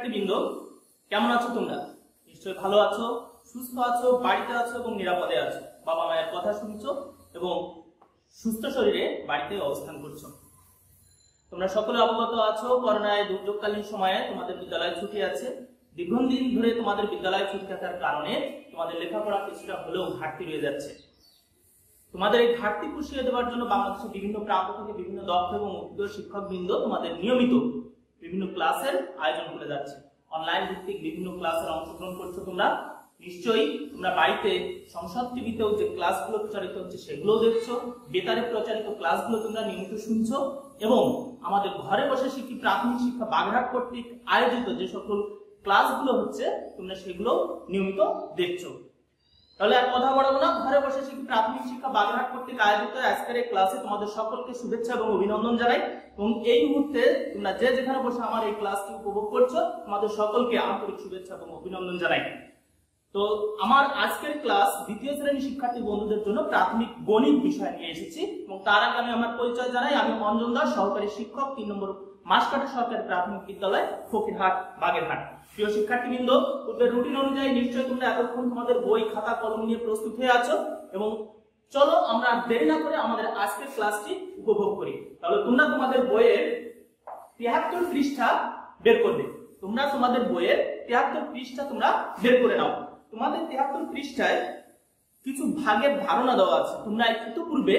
শিক্ষার্থীবৃন্দ, কেমন আছো তোমরা? নিশ্চয়ই ভালো আছো, সুস্থ আছো, বাড়িতে আছো এবং নিরাপদে আছো। বাবা মায়ের কথা শুনছো এবং সুস্থ শরীরে বাড়িতে অবস্থান করছো। তোমরা সকলে অবগত আছো, করোনায় দুর্যোগকালীন সময়ে তোমাদের বিদ্যালয় ছুটি আছে। দীর্ঘদিন ধরে তোমাদের বিদ্যালয় ছুটি থাকার কারণে তোমাদের লেখাপড়া কিছুটা হলেও ঘাটতি রয়ে যাচ্ছে। তোমাদের এই ঘাটতি পুষিয়ে দেওয়ার জন্য বাংলাদেশের বিভিন্ন প্রান্ত থেকে বিভিন্ন দক্ষ এবং অভিজ্ঞ শিক্ষকবৃন্দ তোমাদের নিয়মিত বিভিন্ন ক্লাসের আয়োজন করে যাচ্ছে। অনলাইন ভিত্তিক বিভিন্ন ক্লাসের অংশগ্রহণ করছো তোমরা। নিশ্চয়ই তোমরা বাড়িতে সংসদ টিভিতেও যে ক্লাসগুলো প্রচারিত হচ্ছে সেগুলো দেখছো, বেতারে প্রচারিত ক্লাসগুলো তোমরা নিয়মিত শুনছো এবং আমাদের ঘরে বসে শিখি প্রাথমিক শিক্ষা বাগেরহাট কর্তৃক আয়োজিত যে সকল ক্লাসগুলো হচ্ছে তোমরা সেগুলো নিয়মিত দেখছো। তাহলে আর কথা বলবো না, ঘরে বসে শিখি প্রাথমিক শিক্ষা বাগেরহাট কর্তৃক আয়োজিত আজকের এই ক্লাসে তোমাদের সকলকে শুভেচ্ছা এবং অভিনন্দন জানাই। এবং এই মুহূর্তে তোমরা যে যেখানে বসে আমার এই ক্লাসটি উপভোগ করছো তোমাদের সকলকে আন্তরিক শুভেচ্ছা এবং অভিনন্দন জানাই। তো আমার আজকের ক্লাস দ্বিতীয় শ্রেণী শিক্ষার্থী বন্ধুদের জন্য প্রাথমিক গণিত বিষয় নিয়ে এসেছি এবং তার আগে আমি আমার পরিচয় জানাই। আমি অঞ্জন দাস, সহকারী শিক্ষক, 3 নম্বর মাসকাটা সরকারি প্রাথমিক বিদ্যালয়, ফকিরহাট, বাগেরহাট। প্রিয় শিক্ষার্থীবৃন্দ, পূর্বের রুটিন অনুযায়ী নিশ্চয়ই তোমরা এতক্ষণ তোমাদের বই খাতা কলম নিয়ে প্রস্তুত হয়ে আছো এবং চলো আমরা দেরি না করে আমাদের আজকের ক্লাসটি উপভোগ করি। তাহলে তোমরা তোমাদের বইয়ের 73 পৃষ্ঠা বের করবে। তোমরা তোমাদের বইয়ের 73 পৃষ্ঠা তোমরা বের করে নাও। তোমাদের 73 পৃষ্ঠায় কিছু ভাগের ধারণা দেওয়া আছে। তোমরা ইতিপূর্বে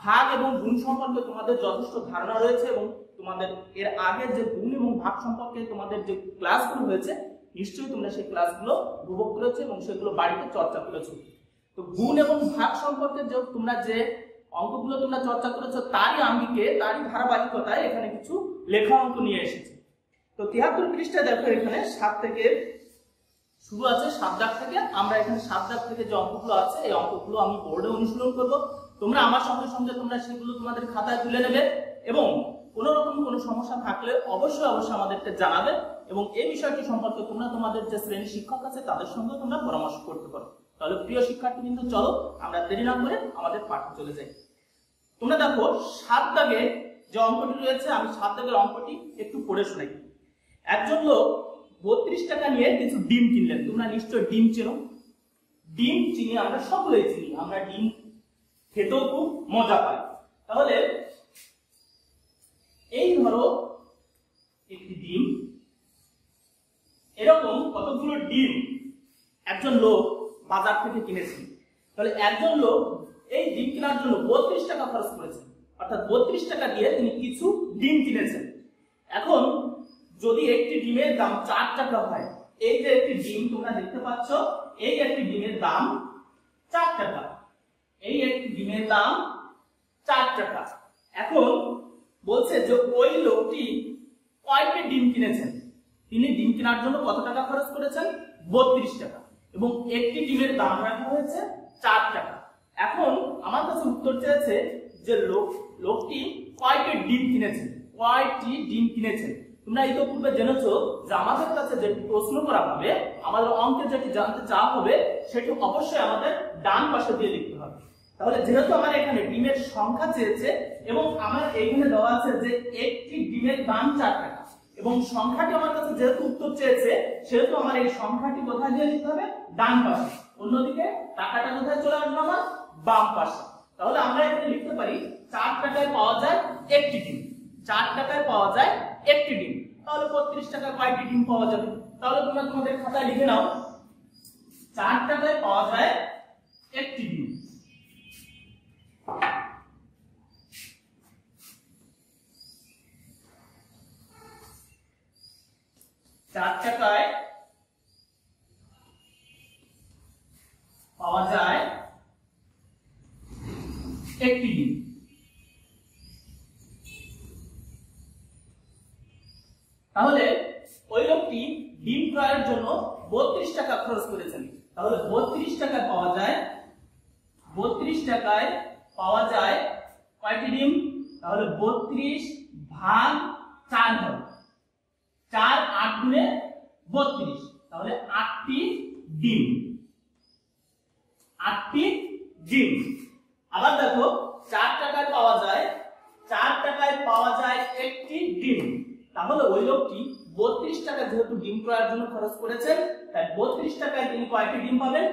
ভাগ এবং গুণ সম্পর্কে তোমাদের যথেষ্ট ধারণা রয়েছে এবং তোমাদের এর আগে যে গুণ এবং ভাগ সম্পর্কে তোমাদের যে ক্লাসগুলো হয়েছে নিশ্চয়ই তোমরা সেই ক্লাসগুলো উপভোগ করেছো এবং সেগুলো বাড়িতে চর্চা করেছো। তো গুণ এবং ভাগ সম্পর্কে যে তোমরা যে অঙ্কগুলো তোমরা চর্চা করেছো তারই আঙ্গিকে তারই ধারাবাহিকতায় এখানে কিছু লেখা অঙ্ক নিয়ে এসেছে। তো 73 পৃষ্ঠায় দেখো এখানে 7 থেকে শুরু আছে, 7 দাগ থেকে। আমরা এখানে 7 দাগ থেকে যে অঙ্কগুলো আছে এই অঙ্কগুলো আমি বোর্ডে অনুশীলন করব। তোমরা আমার সঙ্গে সঙ্গে তোমরা সেগুলো তোমাদের খাতায় তুলে নেবে এবং কোনো রকম কোনো সমস্যা থাকলে অবশ্যই আমাদেরকে জানাবে এবং এই বিষয়টি সম্পর্কে তোমরা তোমাদের যে শ্রেণী শিক্ষক আছে তাদের সঙ্গে তোমরা পরামর্শ করতে পারো। তাহলে প্রিয় শিক্ষার্থীবৃন্দ, চলো আমরা দেরি না করে আমাদের পাঠে চলে যাই। তোমরা দেখো 7 দাগে যে অঙ্কটি রয়েছে, আমি 7 দাগের অঙ্কটি একটু পড়ে শোনাই। একজন লোক 32 টাকা নিয়ে কিছু ডিম কিনলেন। তোমরা নিশ্চয় ডিম চেনো, ডিম চিনি, আমরা সকলেই চিনি। আমরা ডিম খেতেও খুব মজা পাই। তাহলে এই ধরো একটি ডিম, এরকম কতগুলো ডিম একজন লোক বাজার থেকে কিনেছেন। তাহলে একজন লোক এই ডিম কেনার জন্য 32 টাকা খরচ করেছেন, অর্থাৎ 32 টাকা দিয়ে তিনি কিছু ডিম কিনেছেন। এখন যদি একটি ডিমের দাম 4 টাকা হয়, এই যে একটি ডিম তোমরা দেখতে পাচ্ছ, এই একটি ডিমের দাম 4 টাকা, এই একটি ডিমের দাম 4 টাকা। এখন বলছে যে ওই লোকটি কয়টি ডিম কিনেছেন, তিনি ডিম কেনার জন্য কত টাকা খরচ করেছেন? 32 টাকা এবং একটি ডিমের দাম রাখা হয়েছে 4 টাকা। এখন আমার কাছে উত্তর চেয়েছে যে লোকটি কয়টি ডিম কিনেছেন, কয়টি ডিম কিনেছেন। তোমরা ইতিপূর্বে জেনেছো যে আমাদের কাছে যে প্রশ্ন করা হবে, আমাদের অঙ্কে যেটি জানতে চাওয়া হবে সেটি অবশ্যই আমাদের ডান পাশে দিয়ে লিখতে হবে। তাহলে যেহেতু আমার এখানে ডিমের সংখ্যা চেয়েছে এবং আমার এখানে দেওয়া আছে যে একটি ডিমের দাম 4 টাকা এবং সংখ্যাটি আমার কাছে যেহেতু উত্তর চেয়েছে সেহেতু আমার এই সংখ্যাটি কোথায় দিয়ে লিখতে হবে? ডান পাশে। অন্যদিকে টাকাটা কোথায় চলে আসবে? আমার বাম পাশে। তাহলে আমরা এখানে লিখতে পারি 4 টাকায় পাওয়া যায় একটি ডিম, 4 টাকায় পাওয়া যায় একটি ডিম। তাহলে 32 টাকায় কয়টি ডিম পাওয়া যাবে? তাহলে তোমরা তোমাদের খাতায় লিখে নাও 4 টাকায় পাওয়া যায় একটি ডিম। 4 টাকায় পাওয়া যায় একটি ডিম। তাহলে ওই লোকটি ডিম ক্রয়ের জন্য 32 টাকা খরচ করেছেন। তাহলে 32 টাকায় পাওয়া যায়, 32 টাকায় পাওয়া যায় কয়টি ডিম? তাহলে 32 ভাগ 4 হবে, 4 8 গুণে 32, তাহলে 8টি ডিম, 8টি ডিম। আবার দেখো 4 টাকায় পাওয়া যায়, 4 টাকায় পাওয়া যায় একটি ডিম। তাহলে ওই লোকটি 32 টাকা যেহেতু ডিম ক্রয়ের জন্য খরচ করেছেন, তাই 32 টাকায় তিনি কয়টি ডিম পাবেন?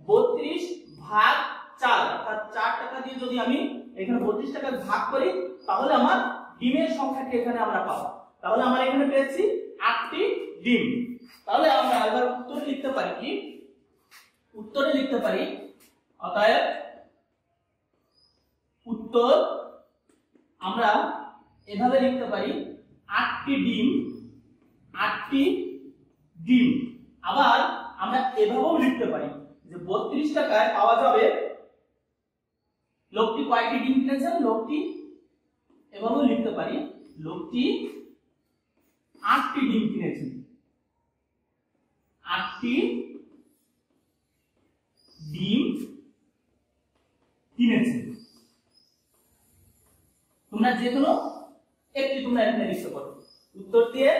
32 ভাগ 4, অর্থাৎ 4 টাকা দিয়ে যদি আমি এখানে 32 টাকা ভাগ করি তাহলে আমার ডিমের সংখ্যাটি এখানে আমরা পাবো। তাহলে আমরা এখানে পেয়েছি 8টি ডিম। তাহলে আমরা এবার উত্তরে লিখতে পারি কি? উত্তরে লিখতে পারি, অতএব উত্তর আমরা এভাবে লিখতে পারি 8টি ডিম, 8টি ডিম। আবার আমরা এভাবেও লিখতে পারি যে 32 টাকায় পাওয়া যাবে, লোকটি কয়টি ডিম কিনেছেন? লোকটি এভাবেও লিখতে পারি, লোকটি 8টি ডিম কিনেছেন, 8টি ডিম কিনেছেন। তোমরা যে কোনো একটি তোমরা এখানে লিখতে পারো, উত্তর দিয়ে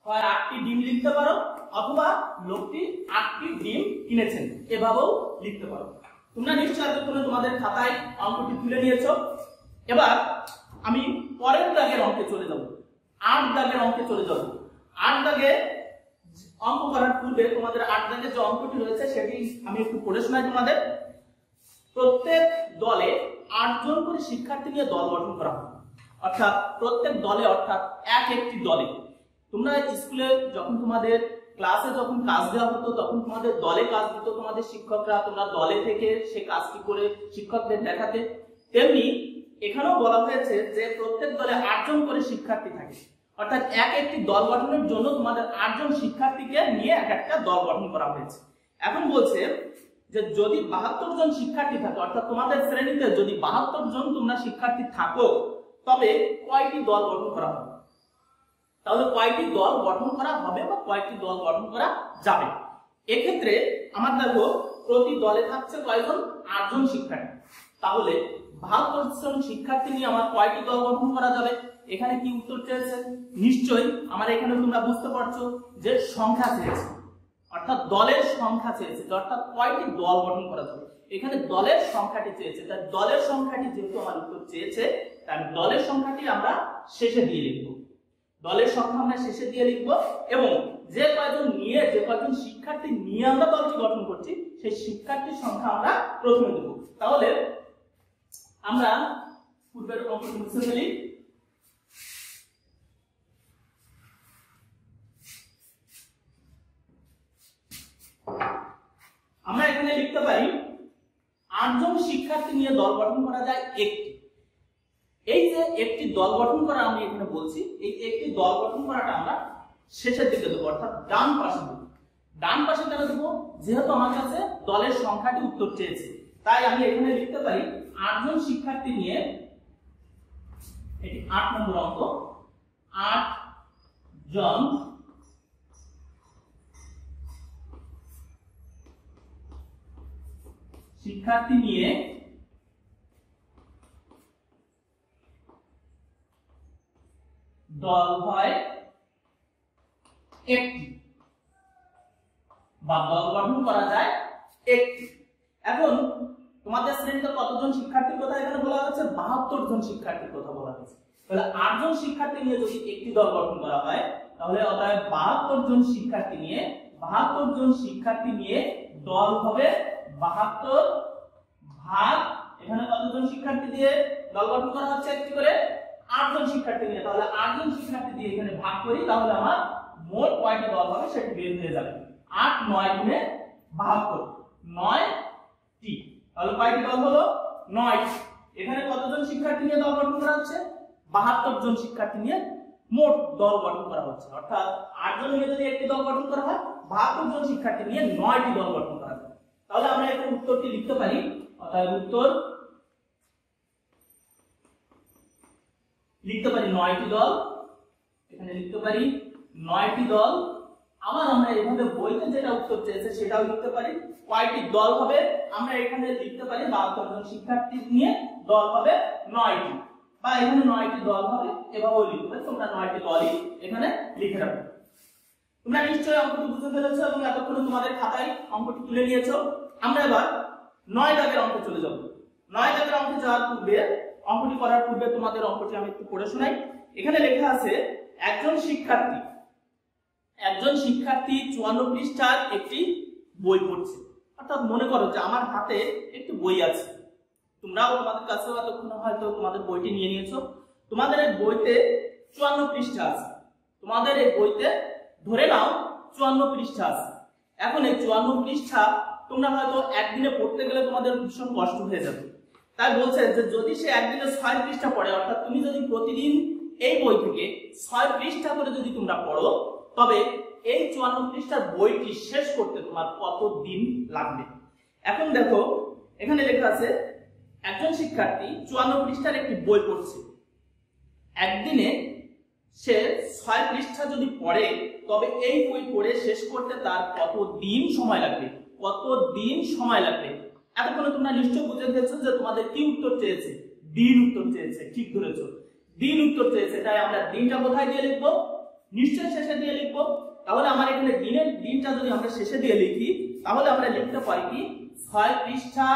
হয় 8টি ডিম লিখতে পারো অথবা লোকটি 8টি ডিম কিনেছেন এভাবেও লিখতে পারো। তোমরা নিশ্চয়ই এতক্ষণে তোমাদের খাতায় অঙ্কটি তুলে নিয়েছো। এবার আমি পরের দাগের অঙ্কে চলে যাব, 8 দাগের অঙ্কে চলে যাব। 8 দাগে অঙ্ক করার পূর্বে তোমাদের 8 দাগের যে অঙ্কটি রয়েছে সেটি আমি একটু পড়ে শোনাই তোমাদের। প্রত্যেক দলে 8 জন করে শিক্ষার্থী নিয়ে দল গঠন করা হবে, অর্থাৎ প্রত্যেক দলে, অর্থাৎ একটি দলে। তোমরা স্কুলে যখন তোমাদের ক্লাসে যখন কাজ দেওয়া হতো তখন তোমাদের দলে কাজ দিত তোমাদের শিক্ষকরা, তোমরা দলে থেকে সে কাজটি করে শিক্ষকদের দেখাতে। তেমনি এখানেও বলা হয়েছে যে প্রত্যেক দলে 8 জন করে শিক্ষার্থী থাকে, অর্থাৎ একটি দল গঠনের জন্য তোমাদের 8 জন শিক্ষার্থীকে নিয়ে একটা দল গঠন করা হয়েছে। এখন বলছে যে যদি 72 জন শিক্ষার্থী থাকে, অর্থাৎ তোমাদের শ্রেণীতে যদি 72 জন তোমরা শিক্ষার্থী থাকো তবে কয়টি দল গঠন করা হবে? তাহলে কয়টি দল গঠন করা হবে বা কয়টি দল গঠন করা যাবে? এক্ষেত্রে আমার দেখো প্রতি দলে থাকছে কয়জন? 8 জন শিক্ষার্থী। তাহলে 72 জন শিক্ষার্থী নিয়ে আমার কয়টি দল গঠন করা যাবে? এখানে কি উত্তর চেয়েছে? নিশ্চয়ই আমার এখানে তোমরা বুঝতে পারছো যে সংখ্যা চেয়েছে, অর্থাৎ দলের সংখ্যা চেয়েছে, অর্থাৎ কয়টি দল গঠন করা যাবে। এখানে দলের সংখ্যাটি চেয়েছে, তাই দলের সংখ্যাটি যেহেতু আমার উত্তর চেয়েছে তাই দলের সংখ্যাটি আমরা শেষে দিয়ে লিখবো। দলের সংখ্যা আমরা শেষে দিয়ে লিখবো এবং যে কয়জন শিক্ষার্থী নিয়ে আমরা দলটি গঠন করছি সেই শিক্ষার্থীর সংখ্যা আমরা প্রথমে দেব। তাহলে আমরা পূর্বের অঙ্কটি মুছে ফেলি। আমরা এখানে লিখতে পারি 8 জন শিক্ষার্থী নিয়ে দল গঠন করা যায় একটি। এই যে একটি দল গঠন করা আমি এখানে বলছি, এই একটি দল গঠন করাটা আমরা শেষের দিকে দেবো, অর্থাৎ ডান পাশে দেবো। ডান পাশে কেন দেবো? যেহেতু আমার কাছে দলের সংখ্যাটি উত্তর চেয়েছে, তাই আমি এখানে লিখতে পারি 8 জন শিক্ষার্থী নিয়ে, এটি 8 নম্বর অঙ্ক, 8 জন শিক্ষার্থী নিয়ে দল হয় একটি বা দল গঠন করা যায় একটি। এখন তোমাদের শ্রেণীতে কতজন শিক্ষার্থীর কথা এখানে বলা হয়েছে? 72 জন শিক্ষার্থীর কথা বলা হয়েছে। তাহলে 8 জন শিক্ষার্থী নিয়ে যদি একটি দল গঠন করা হয় তাহলে অতএব 72 জন শিক্ষার্থী নিয়ে দল হবে 72 ভাগ, এখানে কতজন শিক্ষার্থী দিয়ে দল গঠন করা হচ্ছে একটি করে? 8 জন শিক্ষার্থী নিয়ে। তাহলে 8 জন শিক্ষার্থী দিয়ে এখানে ভাগ করি তাহলে আমার মোট কয়টি দল হবে সেটি বের হয়ে যাবে। 8 9 গুণে 72, 9টি। তাহলে কয়টি দল হলো? 9টি। এখানে কতজন শিক্ষার্থী নিয়ে দল গঠন করা হচ্ছে? 72 জন শিক্ষার্থী নিয়ে মোট দল গঠন করা হচ্ছে, অর্থাৎ 8 জন নিয়ে যদি একটি দল গঠন করা হয় 72 জন শিক্ষার্থী নিয়ে 9টি দল গঠন করা হয়। তাহলে আমরা এখানে উত্তরটি লিখতে পারি, অর্থাৎ উত্তর লিখতে পারি 9টি দল। এখানে লিখতে পারি 9টি দল। আবার আমরা এভাবে বইতে যেটা উত্তর চেয়েছে সেটাও লিখতে পারি। কয়টি দল হবে আমরা এখানে লিখতে পারি 72 জন শিক্ষার্থী নিয়ে দল হবে 9টি, বা এখানে 9টি দল হবে এভাবেও লিখতে পারি। তোমরা 9টি দলই এখানে লিখে রাখো। তোমরা নিশ্চয়ই অঙ্কটি বুঝে ফেলেছো এবং এতক্ষণে তোমাদের খাতায় অঙ্কটি তুলে নিয়েছো। আমরা এবার 9 দাগের অঙ্কে চলে যাব। 9 দাগের অঙ্কে যাওয়ার পূর্বে, অঙ্কটি করার পূর্বে তোমাদের অঙ্কটি আমি একটু পড়ে শোনাই। এখানে লেখা আছে একজন শিক্ষার্থী একজন শিক্ষার্থী 54 পৃষ্ঠার একটি বই পড়ছে। অর্থাৎ মনে করো যে আমার হাতে একটি বই আছে, তোমরাও তোমাদের কাছে এতক্ষণ হয়তো তোমাদের বইটি নিয়ে নিয়েছো। তোমাদের এই বইতে 54 পৃষ্ঠা আছে, তোমাদের এই বইতে ধরে নাও 54 পৃষ্ঠা আছে। এখন এই 54 পৃষ্ঠা তোমরা হয়তো একদিনে পড়তে গেলে তোমাদের ভীষণ কষ্ট হয়ে যাবে। তাই বলছে যে যদি সে একদিনে 6 পৃষ্ঠা পড়ে, অর্থাৎ তুমি যদি প্রতিদিন এই বই থেকে 6 পৃষ্ঠা করে যদি তোমরা পড়ো, তবে এই 54 পৃষ্ঠার বইটি শেষ করতে তোমার কত দিন লাগবে। এখন দেখো এখানে লেখা আছে একজন শিক্ষার্থী 54 পৃষ্ঠার একটি বই পড়ছে। একদিনে সে 6 পৃষ্ঠা যদি পড়ে, তবে এই বই পড়ে শেষ করতে তার কত দিন সময় লাগবে, কত দিন সময় লাগবে। এতক্ষণে তোমরা নিশ্চয় বুঝে গেছো যে তোমাদের কি উত্তর চেয়েছে, দিন উত্তর চেয়েছে। ঠিক ধরেছো, দিন উত্তর চেয়েছে। তাই আমরা দিনটা কোথায় দিয়ে লিখবো? নিশ্চয় শেষে দিয়ে লিখবো। তাহলে আমার এখানে দিনের দিনটা যদি আমরা শেষে দিয়ে লিখি, তাহলে আমরা লিখতে পারি কি 6 পৃষ্ঠা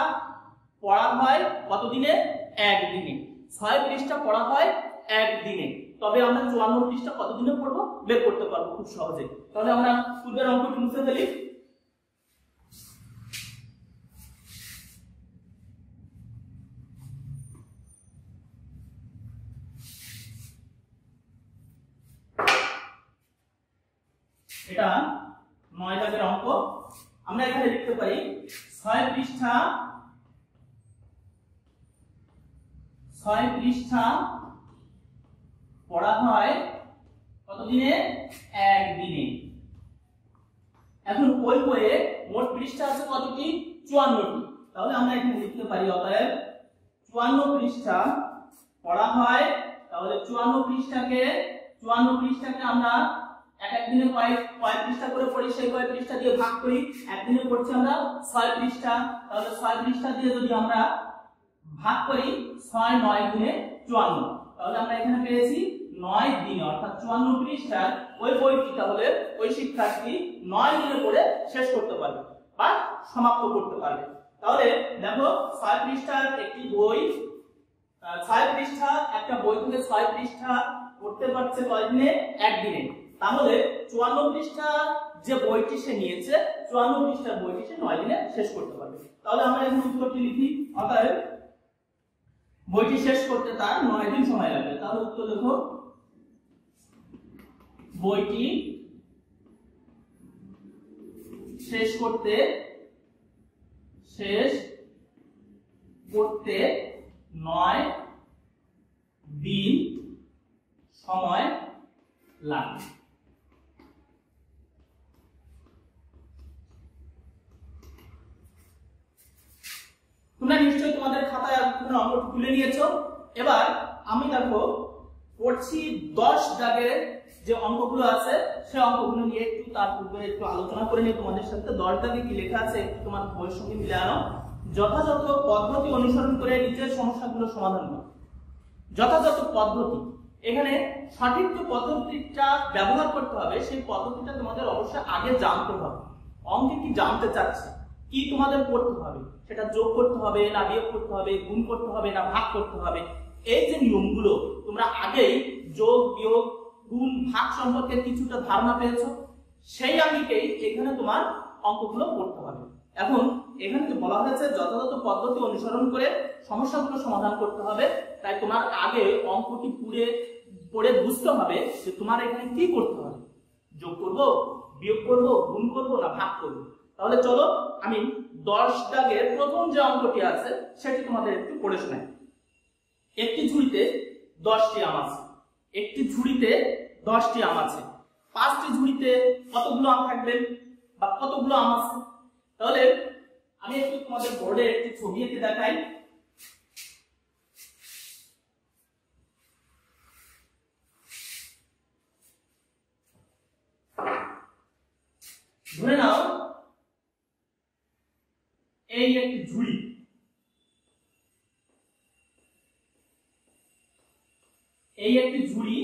পড়া হয় কত দিনে? একদিনে। 6 পৃষ্ঠা পড়া হয় একদিনে। তবে আমরা 54 পৃষ্ঠা কত দিনে পড়বো বের করতে পারবো খুব সহজে। তাহলে আমরা পূর্বের অঙ্কটি মুছে ফেলি। এটা 9 দাগের অঙ্ক। আমরা এখানে লিখতে পারি 6 পৃষ্ঠা পড়া হয় কতদিনে? একদিনে। এখন ওই বইয়ে মোট পৃষ্ঠা আছে কতটি? 54টি। তাহলে আমরা এখানে লিখতে পারি অতএব 54 পৃষ্ঠা পড়া হয়। তাহলে 54 পৃষ্ঠাকে আমরা এক দিনে কয় পৃষ্ঠা করে পড়ি, সেই কয় পৃষ্ঠা দিয়ে ভাগ করি। একদিনে পড়ছি আমরা 6 পৃষ্ঠা। তাহলে 6 পৃষ্ঠা দিয়ে যদি আমরা ভাগ করি 6 9 গুণে 54, তাহলে আমরা এখানে পেয়েছি 9 দিন। অর্থাৎ 54 পৃষ্ঠার ওই বইটি তাহলে ওই শিক্ষার্থী 9 দিনে পড়ে শেষ করতে পারবে বা সমাপ্ত করতে পারবে। তাহলে দেখো 6 পৃষ্ঠার একটি বই, 6 পৃষ্ঠা একটা বই থেকে 6 পৃষ্ঠা পড়তে পারছে কয় দিনে? একদিনে। তাহলে 54 পৃষ্ঠা যে বইটি সে নিয়েছে, 54 পৃষ্ঠার বইটি সে 9 দিনে শেষ করতে পারবে। তাহলে আমরা এখানে উত্তরটি লিখি, অতএব বইটি শেষ করতে তার 9 দিন সময় লাগবে। তাহলে উত্তর লেখো বইটি শেষ করতে 9 দিন সময় লাগবে। তোমরা নিশ্চয়ই তোমাদের খাতায় অঙ্কটি তুলে নিয়েছো। এবার আমি দেখো পড়ছি 10 দাগের যে অঙ্কগুলো আছে সেই অঙ্কগুলো নিয়ে একটু তার পূর্বে একটু আলোচনা করে নিয়ে তোমাদের সাথে 10 দাগে কি লেখা আছে একটু তোমার বইয়ের সঙ্গে মিলে আনো। যথাযথ পদ্ধতি অনুসরণ করে নিচের সমস্যাগুলো সমাধান করো। যথাযথ পদ্ধতি, এখানে সঠিক যে পদ্ধতিটা ব্যবহার করতে হবে সেই পদ্ধতিটা তোমাদের অবশ্যই আগে জানতে হবে। অঙ্কে কি জানতে চাচ্ছে, কি তোমাদের করতে হবে, সেটা যোগ করতে হবে না বিয়োগ করতে হবে, গুণ করতে হবে না ভাগ করতে হবে, এই যে নিয়মগুলো তোমরা আগেই যোগ বিয়োগ গুণ ভাগ সম্পর্কে কিছুটা ধারণা পেয়েছো, সেই আঙ্গিকেই এখানে তোমার অঙ্কগুলো করতে হবে। এখন এখানে তো বলা হয়েছে যথাযথ পদ্ধতি অনুসরণ করে সমস্যাগুলো সমাধান করতে হবে। তাই তোমার আগে অঙ্কটি পড়ে বুঝতে হবে যে তোমার এখানে কি করতে হবে, যোগ করব, বিয়োগ করব, গুণ করব না ভাগ করব। তাহলে চলো আমি 10 দাগের প্রথম যে অঙ্কটি আছে সেটি তোমাদের একটু পড়ে শোনাই। একটি ঝুড়িতে 10টি আম আছে। একটি ঝুড়িতে 10টি আম আছে। 5টি ঝুড়িতে কতগুলো আম থাকবে বা কতগুলো আম আছে? তাহলে আমি একটু তোমাদের বোর্ডে একটি ছবি এঁকে দেখাই। ধরে নাও এই একটি ঝুড়ি, এই একটি ঝুড়ি,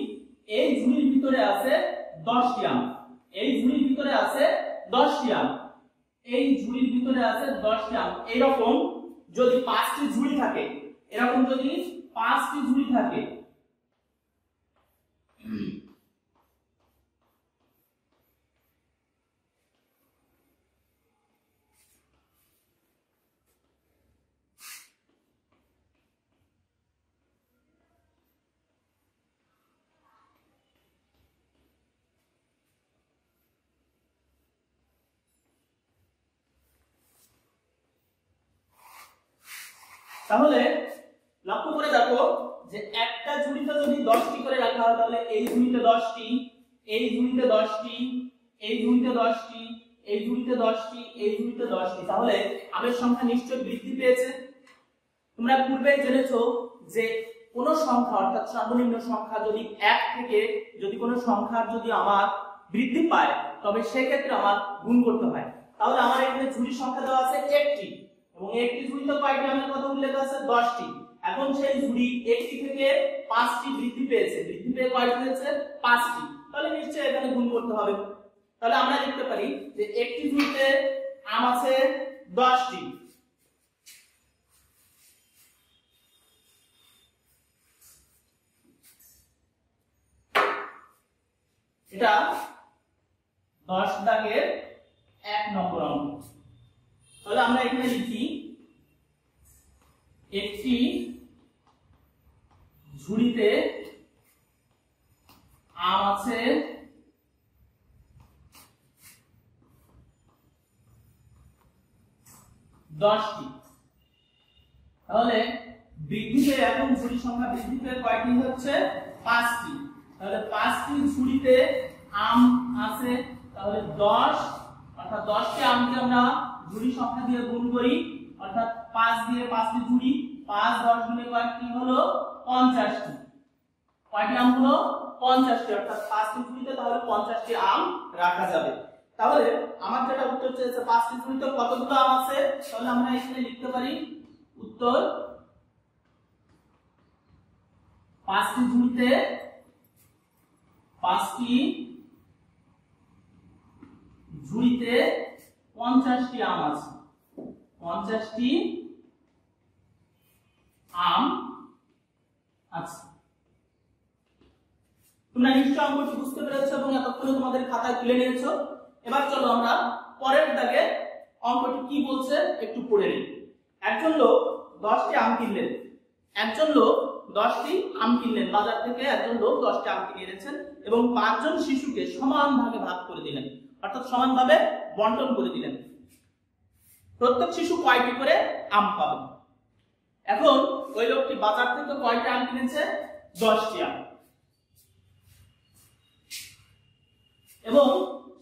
এই ঝুড়ির ভিতরে আছে 10টি আম। এই ঝুড়ির ভিতরে আছে 10টি আম। এই ঝুড়ির ভিতরে আছে 10টি আম। এরকম যদি 5টি ঝুড়ি থাকে, এরকম যদি 5টি ঝুড়ি থাকে, তাহলে লক্ষ্য করে দেখো যে একটা ঝুড়িতে যদি 10টি করে রাখা হয় তাহলে এই ঝুড়িতে 10টি, এই ঝুড়িতে 10টি, এই ঝুড়িতে 10টি, এই ঝুড়িতে 10টি, এই ঝুড়িতে 10টি, তাহলে আমের সংখ্যা নিশ্চয়ই বৃদ্ধি পেয়েছে। তোমরা পূর্বে জেনেছো যে কোন সংখ্যা অর্থাৎ সর্বনিম্ন সংখ্যা যদি 1 থেকে যদি কোনো সংখ্যার যদি আমার বৃদ্ধি পায় তবে সেক্ষেত্রে আমার গুণ করতে হয়। তাহলে আমার এখানে ঝুড়ির সংখ্যা দেওয়া আছে 1টি এবং একটি ঝুড়িতে কয়টি আমের কথা উল্লেখ আছে 10টি। এখন সেই ঝুড়ি 1টি থেকে 5টি বৃদ্ধি পেয়েছে, বৃদ্ধি পেয়ে কয়টি হয়েছে 5টি, তাহলে নিশ্চয়ই এখানে গুণ করতে হবে। তাহলে আমরা লিখতে পারি যে একটি ঝুড়িতে আম আছে 10টি, এটা 10 দাগের 1 নম্বর অঙ্ক। তাহলে আমরা এখানে লিখি একটি ঝুড়িতে আম আছে 10টি, তাহলে বৃদ্ধি পেয়ে এখন ঝুড়ির সংখ্যা বৃদ্ধি পেয়ে কয়টি হচ্ছে 5টি, তাহলে 5টি ঝুড়িতে আম আছে, তাহলে 10 অর্থাৎ 10টি আমকে আমরা ঝুড়ি সংখ্যা দিয়ে গুণ করি অর্থাৎ 5 দিয়ে 5টি ঝুড়ি, 5 10 গুণে কয়টি হলো 50টি, কয়টি আম হলো 50টি, অর্থাৎ 5টি ঝুড়িতে তাহলে 50টি আম রাখা যাবে। তাহলে আমার যেটা উত্তর চেয়েছে 5টি ঝুড়িতে কতগুলো আম আছে, তাহলে আমরা এখানে লিখতে পারি উত্তর 5টি ঝুড়িতে 5টি ঝুড়িতে 50টি আম আছে, 50টি আম আছে। তোমরা নিশ্চয় অঙ্কটি বুঝতে পেরেছো এবং এতক্ষণে তোমাদের খাতায় তুলে নিয়েছো। এবার চলো আমরা পরের দাগে অঙ্কটি কি বলছে একটু পড়ে নিই। একজন লোক 10টি আম কিনলেন, একজন লোক 10টি আম কিনলেন, বাজার থেকে একজন লোক 10টি আম কিনে এনেছেন এবং 5 জন শিশুকে সমান ভাগে ভাগ করে দিলেন, অর্থাৎ সমানভাবে বন্টন করে দিলেন। প্রত্যেক শিশু কয়টি করে আম পাবে? এখন ওই লোকটি বাজার থেকে কয়টি আম কিনেছে? 10টি আম, এবং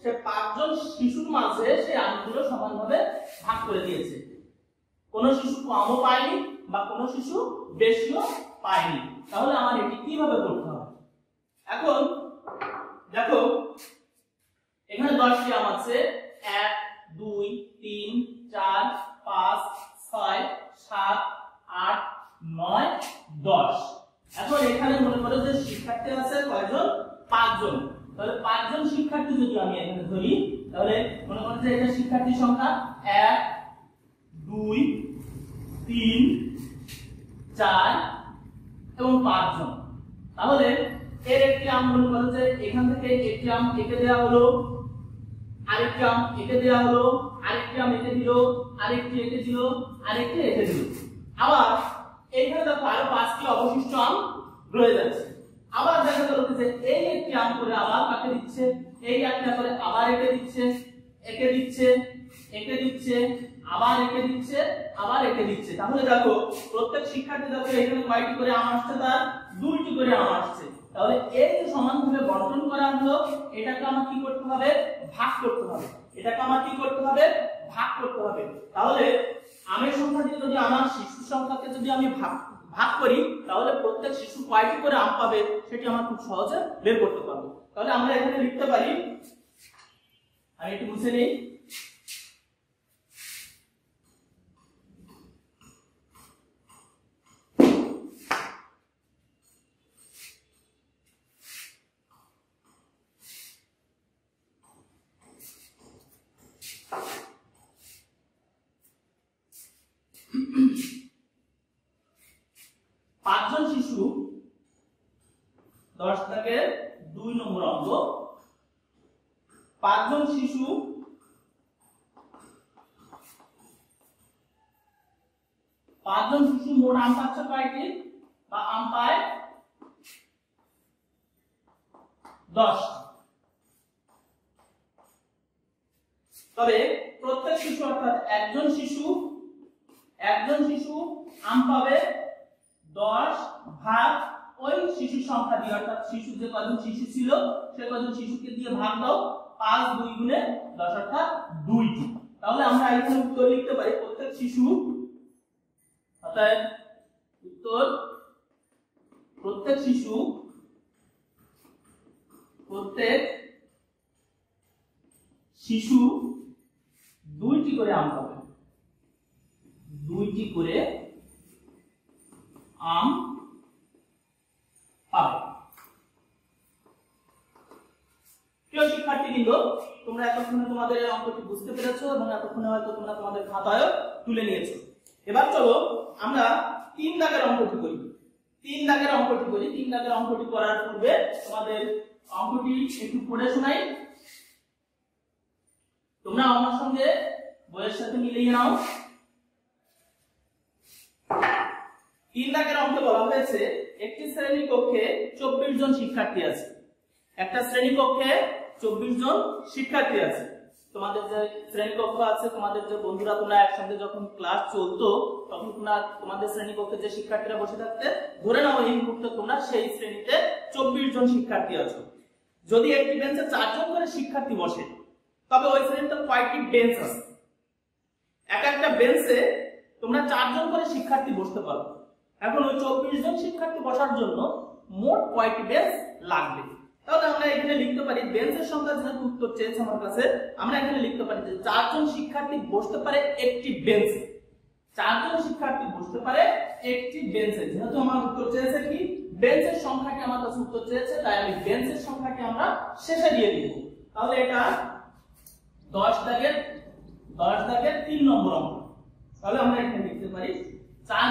সে 5 জন শিশুর মাঝে সে আমগুলো সমানভাবে ভাগ করে দিয়েছে। কোন শিশু কমও পায়নি বা কোন শিশু বেশিও পায়নি। তাহলে আমার এটি কিভাবে করতে হবে? এখন দেখো এখানে 10টি আম আছে, 1 2 3 4 5 6 7 8 9 10। এখন এখানে মনে করো যে শিক্ষার্থী আছে কয়জন? 5 জন। তাহলে 5 জন শিক্ষার্থী যদি আমি এখানে ধরি তাহলে মনে করো যে এটা শিক্ষার্থীর সংখ্যা 1 2 3 4 এবং 5 জন। তাহলে এর একটি আম মনে করো যে এখান থেকে একটি আম এঁকে দেওয়া হলো, আরেকটি আম এঁকে দেওয়া হলো, আরেকটি আম এঁকে দিল, আরেকটি এঁকে দিল, আরেকটি এঁকে দিল। আবার এইখানে দেখো আরো 5টি অবশিষ্ট আম রয়ে যাচ্ছে। আবার দেখা গেল যে এই একটি আম করে আবার কাকে দিচ্ছে, এই একটা করে আবার এঁকে দিচ্ছে, এঁকে দিচ্ছে, এঁকে দিচ্ছে, আবার এঁকে দিচ্ছে, আবার এঁকে দিচ্ছে। তাহলে দেখো প্রত্যেক শিক্ষার্থী দেখো এখানে কয়টি করে আম আসছে? তার 2টি করে আম আসছে। তাহলে এই যে সমানভাবে বন্টন করা হলো এটাকে আমার কি করতে হবে? ভাগ করতে হবে। এটাকে আমার কি করতে হবে? ভাগ করতে হবে। তাহলে আমের সংখ্যা দিয়ে যদি আমার শিশুর সংখ্যাকে যদি আমি ভাগ করি তাহলে প্রত্যেক শিশু কয়টি করে আম পাবে সেটি আমরা খুব সহজে বের করতে পারবো। তাহলে আমরা এখানে লিখতে পারি, আমি একটু মুছে নেই, পাঁচজন শিশু 10 থেকে 2 নম্বর অঙ্ক। 5 জন শিশু মোট আম পাচ্ছে কয়টি? বা আম পায় 10। তবে প্রত্যেক শিশু অর্থাৎ একজন শিশু একজন শিশু আম পাবে 10 ভাগ ওই শিশুর সংখ্যা দিয়ে, অর্থাৎ শিশু যে কজন শিশু ছিল সে কজন শিশুকে দিয়ে ভাগ দাও, 5 2 গুণে 10 অর্থাৎ 2টি। তাহলে আমরা এখানে উত্তর লিখতে পারি প্রত্যেক শিশু, অর্থাৎ উত্তর প্রত্যেক শিশু 2টি করে আম পাবে, 2টি করে আম পাবে। প্রিয় শিক্ষার্থীবৃন্দ, তোমরা এতক্ষণে তোমাদের অঙ্কটি বুঝতে পেরেছো এবং এতক্ষণে হয়তো তোমরা তোমাদের খাতায় তুলে নিয়েছো। এবার চলো আমরা 3 দাগের অঙ্কটি করি। 3 দাগের অঙ্কটি করার পূর্বে তোমাদের অঙ্কটি একটু পড়ে শোনাই, তোমরা আমার সঙ্গে বইয়ের সাথে মিলিয়ে নাও। 3 দাগের অঙ্কে বলা হয়েছে একটি শ্রেণী কক্ষে 24 জন শিক্ষার্থী আছে। একটা শ্রেণী কক্ষে 24 জন শিক্ষার্থী আছে। তোমাদের যে শ্রেণী কক্ষ আছে, তোমাদের যে বন্ধুরা তোমরা একসঙ্গে যখন ক্লাস চলতো তখন তোমাদের শ্রেণী কক্ষে যে শিক্ষার্থীরা বসে থাকতে, ধরে নাও এই মুহূর্তে তোমরা সেই শ্রেণীতে 24 জন শিক্ষার্থী আছো। যদি একটি বেঞ্চে 4 জন করে শিক্ষার্থী বসে তবে ওই শ্রেণীতে কয়টি বেঞ্চ আছে? একটা বেঞ্চে তোমরা 4 জন করে শিক্ষার্থী বসতে পারো। এখন ওই 24 জন শিক্ষার্থী বসার জন্য মোট কয়টি বেঞ্চ লাগবে? তাহলে আমরা এখানে লিখতে পারি, বেঞ্চের সংখ্যা যেহেতু উত্তর চেয়েছে আমার কাছে, আমরা এখানে লিখতে পারি যে 4 জন শিক্ষার্থী বসতে পারে একটি বেঞ্চে। 4 জন শিক্ষার্থী বসতে পারে একটি বেঞ্চে। যেহেতু আমার উত্তর চেয়েছে কি বেঞ্চের সংখ্যাটি, আমার কাছে উত্তর চেয়েছে, তাই আমি বেঞ্চের সংখ্যাটি আমরা শেষে দিয়ে দিব। তাহলে এটা 10 দাগের 3 নম্বর অঙ্ক। তাহলে আমরা এখানে লিখতে পারি 4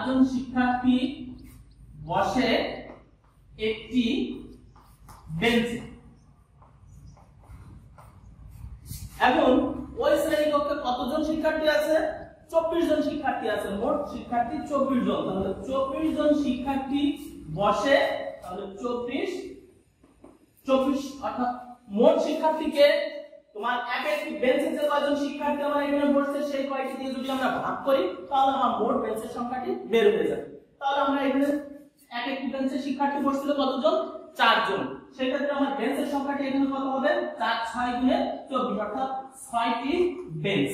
জন শিক্ষার্থী বসে একটি বেঞ্চে। এখন ওই শ্রেণী কক্ষে কতজন শিক্ষার্থী আছে? 24 জন শিক্ষার্থী আছে। মোট শিক্ষার্থী 24 জন। তাহলে 24 জন শিক্ষার্থী বসে, তাহলে 24 অর্থাৎ মোট শিক্ষার্থীকে তোমার একটি বেঞ্চে যে কয়জন শিক্ষার্থী আমার এখানে বসছে সেই কয়টি দিয়ে যদি আমরা ভাগ করি তাহলে আমার মোট বেঞ্চের সংখ্যাটি বের হয়ে যাবে। তাহলে আমরা এখানে একটি বেঞ্চে শিক্ষার্থী বসছিল কতজন? 4 জন। সেই ক্ষেত্রে আমার বেঞ্চের সংখ্যাটি এখানে কত হবে? 4 6 গুণে 24 অর্থাৎ 6টি বেঞ্চ।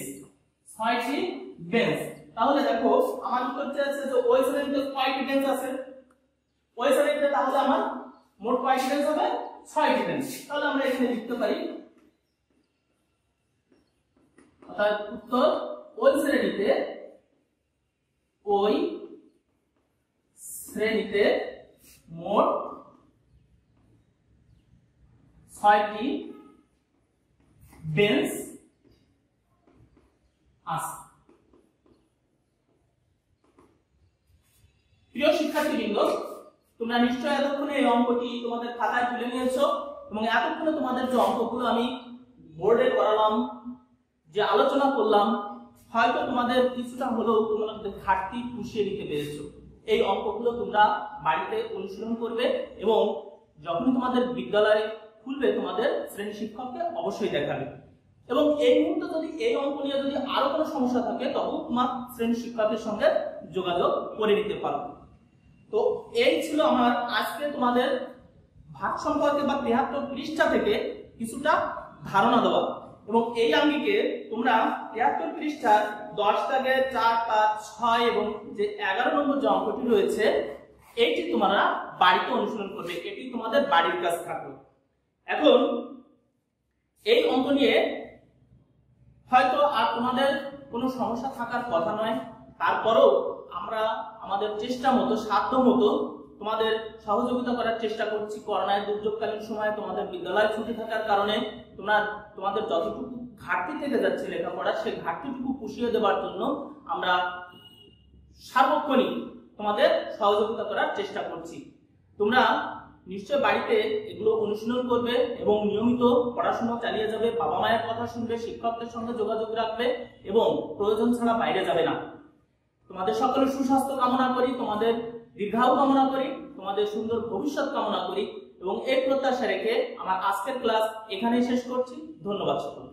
6টি বেঞ্চ। তাহলে দেখো আমার উত্তর চেয়েছে যে ওই শ্রেণীতে কয়টি বেঞ্চ আছে? ওই শ্রেণীতে তাহলে আমার মোট কয়টি বেঞ্চ হবে? 6টি বেঞ্চ। তাহলে আমরা এখানে লিখতে পারি, অর্থাৎ উত্তর ওই শ্রেণীতে মোট 6টি বেঞ্চ আছে। প্রিয় শিক্ষার্থীবৃন্দ, তোমরা নিশ্চয়ই এতক্ষণে এই অঙ্কটি তোমাদের খাতায় তুলে নিয়েছো এবং এতক্ষণে তোমাদের যে অঙ্কগুলো আমি বোর্ডে করালাম, যে আলোচনা করলাম, হয়তো তোমাদের কিছুটা হলেও তোমাদের ঘাটতি পুষিয়ে নিতে পেরেছো। এই অঙ্কগুলো তোমরা বাড়িতে অনুশীলন করবে এবং যখন তোমাদের বিদ্যালয়ে খুলবে তোমাদের শ্রেণী শিক্ষককে অবশ্যই দেখাবে। এবং এই মুহূর্তে যদি এই অঙ্ক নিয়ে যদি আরো কোনো সমস্যা থাকে তবে তোমার শ্রেণী শিক্ষকের সঙ্গে যোগাযোগ করে নিতে পারো। তো এই ছিল আমার আজকে তোমাদের ভাগ সম্পর্কে বা 73 পৃষ্ঠা থেকে কিছুটা ধারণা দেওয়া। এবং এই আঙ্গিকে তোমরা 73 পৃষ্ঠার 10 দাগের 4 5 6 এবং যে 11 নম্বর যে অঙ্কটি রয়েছে এইটি তোমরা বাড়িতে অনুশীলন করবে। এটি তোমাদের বাড়ির কাজ থাকবে। এখন এই অঙ্ক নিয়ে হয়তো আর তোমাদের কোনো সমস্যা থাকার কথা নয়, তারপরেও আমরা আমাদের চেষ্টা মতো সাধ্য মতো তোমাদের সহযোগিতা করার চেষ্টা করছি। করোনায় দুর্যোগকালীন সময়ে তোমাদের বিদ্যালয় ছুটি থাকার কারণে তোমাদের যতটুকু ঘাটতি থেকে যাচ্ছে লেখাপড়া, সেই ঘাটতিটুকু পুষিয়ে দেওয়ার জন্য আমরা সার্বক্ষণিক তোমাদের সহযোগিতা করার চেষ্টা করছি। তোমরা নিশ্চয় বাড়িতে এগুলো অনুশীলন করবে এবং নিয়মিত পড়াশোনা চালিয়ে যাবে, বাবা মায়ের কথা শুনবে, শিক্ষকদের সঙ্গে যোগাযোগ রাখবে এবং প্রয়োজন ছাড়া বাইরে যাবে না। তোমাদের সকলের সুস্বাস্থ্য কামনা করি, তোমাদের দীর্ঘায়ু কামনা করি, তোমাদের সুন্দর ভবিষ্যৎ কামনা করি এবং এই প্রত্যাশা রেখে আমার আজকের ক্লাস এখানেই শেষ করছি। ধন্যবাদ সকলকে।